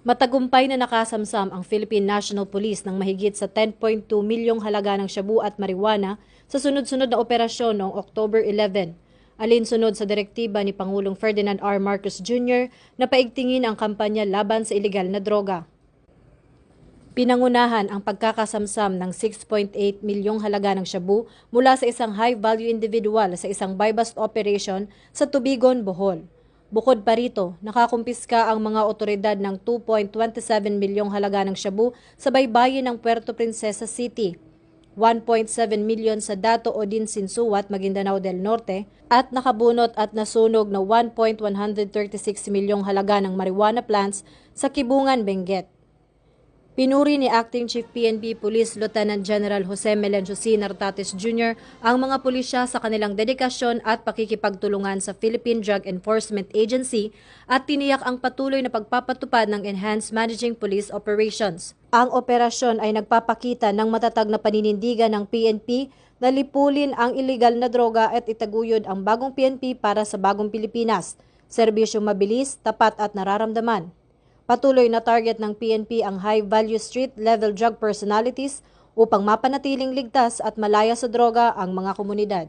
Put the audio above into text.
Matagumpay na nakasamsam ang Philippine National Police ng mahigit sa 10.2 milyong halaga ng shabu at marijuana sa sunod-sunod na operasyon noong October 11, alinsunod sa direktiba ni Pangulong Ferdinand R. Marcos Jr. na paigtingin ang kampanya laban sa ilegal na droga. Pinangunahan ang pagkakasamsam ng 6.8 milyong halaga ng shabu mula sa isang high-value individual sa isang buy-bust operation sa Tubigon, Bohol. Bukod pa rito, nakakumpiska ang mga otoridad ng 2.27 milyong halaga ng shabu sa baybayin ng Puerto Princesa City, 1.7 milyon sa Dato Odin Sinsuat, Maguindanao del Norte, at nakabunot at nasunog na 1.136 milyong halaga ng marijuana plants sa Kibungan, Benguet. Pinuri ni Acting Chief PNP Police Lieutenant General Jose Melencio C. Nartates Jr. ang mga pulisya sa kanilang dedikasyon at pakikipagtulungan sa Philippine Drug Enforcement Agency at tiniyak ang patuloy na pagpapatupad ng Enhanced Managing Police Operations. Ang operasyon ay nagpapakita ng matatag na paninindigan ng PNP na lipulin ang iligal na droga at itaguyod ang bagong PNP para sa bagong Pilipinas, serbisyong mabilis, tapat at nararamdaman. Patuloy na target ng PNP ang high-value street-level drug personalities upang mapanatiling ligtas at malaya sa droga ang mga komunidad.